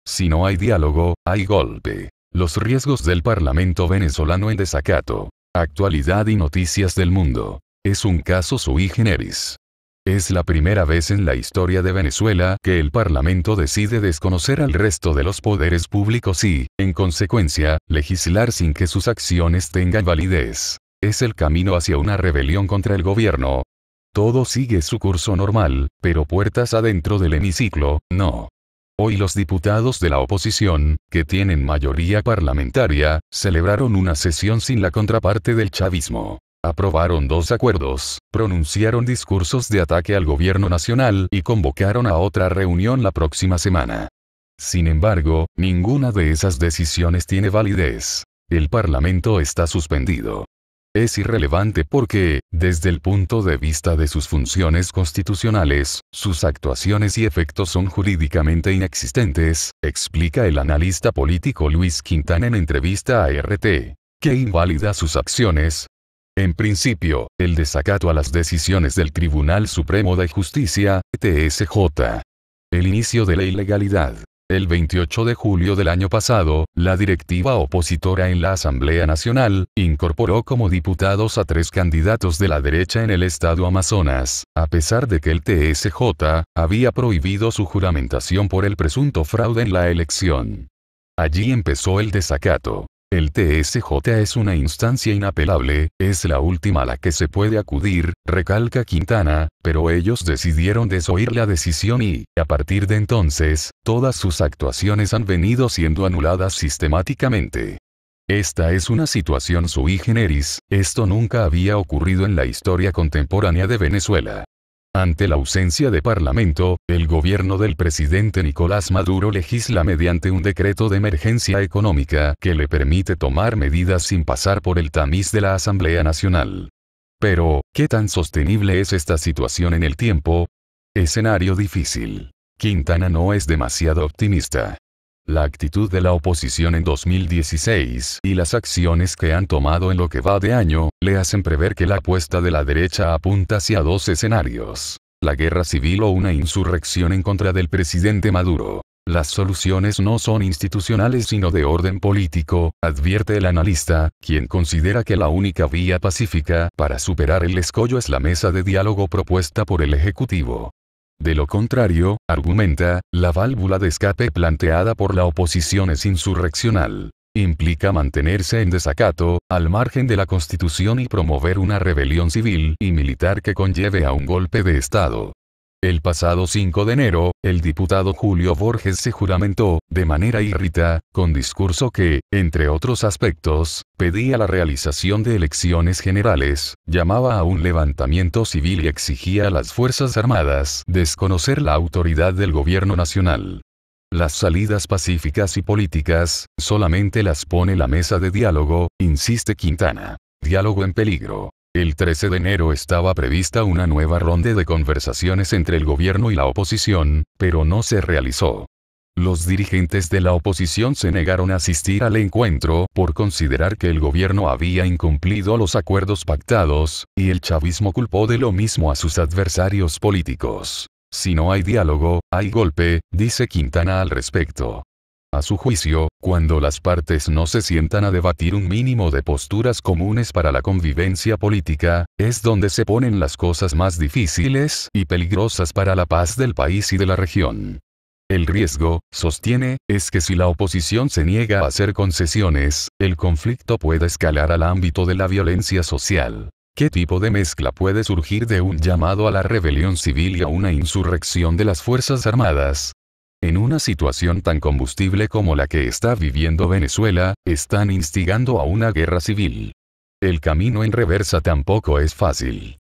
Si no hay diálogo, hay golpe. Los riesgos del Parlamento venezolano en desacato. Actualidad y noticias del mundo. Es un caso sui generis. Es la primera vez en la historia de Venezuela que el Parlamento decide desconocer al resto de los poderes públicos y, en consecuencia, legislar sin que sus acciones tengan validez. Es el camino hacia una rebelión contra el gobierno. Todo sigue su curso normal, pero puertas adentro del hemiciclo, no. Hoy los diputados de la oposición, que tienen mayoría parlamentaria, celebraron una sesión sin la contraparte del chavismo. Aprobaron 2 acuerdos, pronunciaron discursos de ataque al gobierno nacional y convocaron a otra reunión la próxima semana. Sin embargo, ninguna de esas decisiones tiene validez. El Parlamento está suspendido. Es irrelevante porque, desde el punto de vista de sus funciones constitucionales, sus actuaciones y efectos son jurídicamente inexistentes, explica el analista político Luis Quintana en entrevista a RT. ¿Qué invalida sus acciones? En principio, el desacato a las decisiones del Tribunal Supremo de Justicia, TSJ. El inicio de la ilegalidad. El 28 de julio del año pasado, la directiva opositora en la Asamblea Nacional, incorporó como diputados a 3 candidatos de la derecha en el estado Amazonas, a pesar de que el TSJ había prohibido su juramentación por el presunto fraude en la elección. Allí empezó el desacato. El TSJ es una instancia inapelable, es la última a la que se puede acudir, recalca Quintana, pero ellos decidieron desoír la decisión y, a partir de entonces, todas sus actuaciones han venido siendo anuladas sistemáticamente. Esta es una situación sui generis, esto nunca había ocurrido en la historia contemporánea de Venezuela. Ante la ausencia de parlamento, el gobierno del presidente Nicolás Maduro legisla mediante un decreto de emergencia económica que le permite tomar medidas sin pasar por el tamiz de la Asamblea Nacional. Pero, ¿qué tan sostenible es esta situación en el tiempo? Escenario difícil. Quintana no es demasiado optimista. La actitud de la oposición en 2016 y las acciones que han tomado en lo que va de año, le hacen prever que la apuesta de la derecha apunta hacia 2 escenarios. La guerra civil o una insurrección en contra del presidente Maduro. Las soluciones no son institucionales sino de orden político, advierte el analista, quien considera que la única vía pacífica para superar el escollo es la mesa de diálogo propuesta por el Ejecutivo. De lo contrario, argumenta, la válvula de escape planteada por la oposición es insurreccional. Implica mantenerse en desacato, al margen de la Constitución y promover una rebelión civil y militar que conlleve a un golpe de Estado. El pasado 5 de enero, el diputado Julio Borges se juramentó, de manera irrita, con discurso que, entre otros aspectos, pedía la realización de elecciones generales, llamaba a un levantamiento civil y exigía a las Fuerzas Armadas desconocer la autoridad del gobierno nacional. Las salidas pacíficas y políticas, solamente las pone la mesa de diálogo, insiste Quintana. Diálogo en peligro. El 13 de enero estaba prevista una nueva ronda de conversaciones entre el gobierno y la oposición, pero no se realizó. Los dirigentes de la oposición se negaron a asistir al encuentro por considerar que el gobierno había incumplido los acuerdos pactados, y el chavismo culpó de lo mismo a sus adversarios políticos. Si no hay diálogo, hay golpe, dice Quintana al respecto. A su juicio, cuando las partes no se sientan a debatir un mínimo de posturas comunes para la convivencia política, es donde se ponen las cosas más difíciles y peligrosas para la paz del país y de la región. El riesgo, sostiene, es que si la oposición se niega a hacer concesiones, el conflicto puede escalar al ámbito de la violencia social. ¿Qué tipo de mezcla puede surgir de un llamado a la rebelión civil y a una insurrección de las Fuerzas Armadas? En una situación tan combustible como la que está viviendo Venezuela, están instigando a una guerra civil. El camino en reversa tampoco es fácil.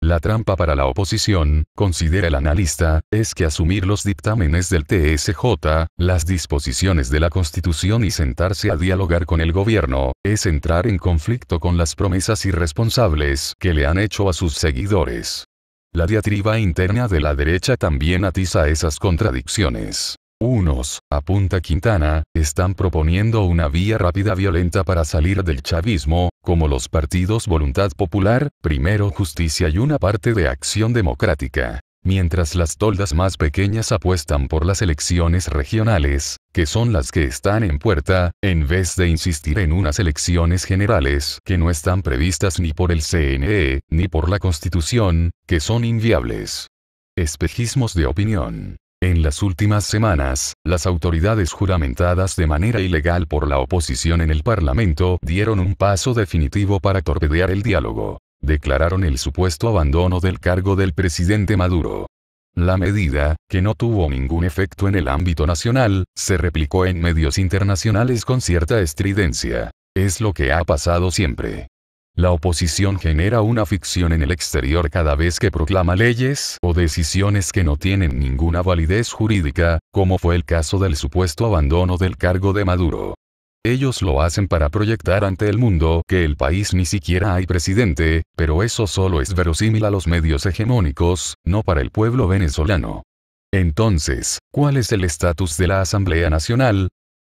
La trampa para la oposición, considera el analista, es que asumir los dictámenes del TSJ, las disposiciones de la Constitución y sentarse a dialogar con el gobierno, es entrar en conflicto con las promesas irresponsables que le han hecho a sus seguidores. La diatriba interna de la derecha también atiza esas contradicciones. Unos, apunta Quintana, están proponiendo una vía rápida violenta para salir del chavismo, como los partidos Voluntad Popular, Primero Justicia y una parte de Acción Democrática. Mientras las toldas más pequeñas apuestan por las elecciones regionales, que son las que están en puerta, en vez de insistir en unas elecciones generales que no están previstas ni por el CNE, ni por la Constitución, que son inviables. Espejismos de opinión. En las últimas semanas, las autoridades juramentadas de manera ilegal por la oposición en el Parlamento dieron un paso definitivo para torpedear el diálogo. Declararon el supuesto abandono del cargo del presidente Maduro. La medida, que no tuvo ningún efecto en el ámbito nacional, se replicó en medios internacionales con cierta estridencia. Es lo que ha pasado siempre. La oposición genera una ficción en el exterior cada vez que proclama leyes o decisiones que no tienen ninguna validez jurídica, como fue el caso del supuesto abandono del cargo de Maduro. Ellos lo hacen para proyectar ante el mundo que el país ni siquiera hay presidente, pero eso solo es verosímil a los medios hegemónicos, no para el pueblo venezolano. Entonces, ¿cuál es el estatus de la Asamblea Nacional?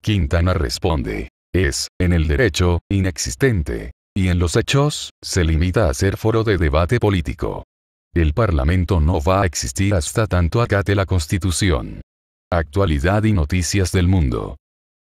Quintana responde. Es, en el derecho, inexistente. Y en los hechos, se limita a ser foro de debate político. El Parlamento no va a existir hasta tanto acate la Constitución. Actualidad y noticias del mundo.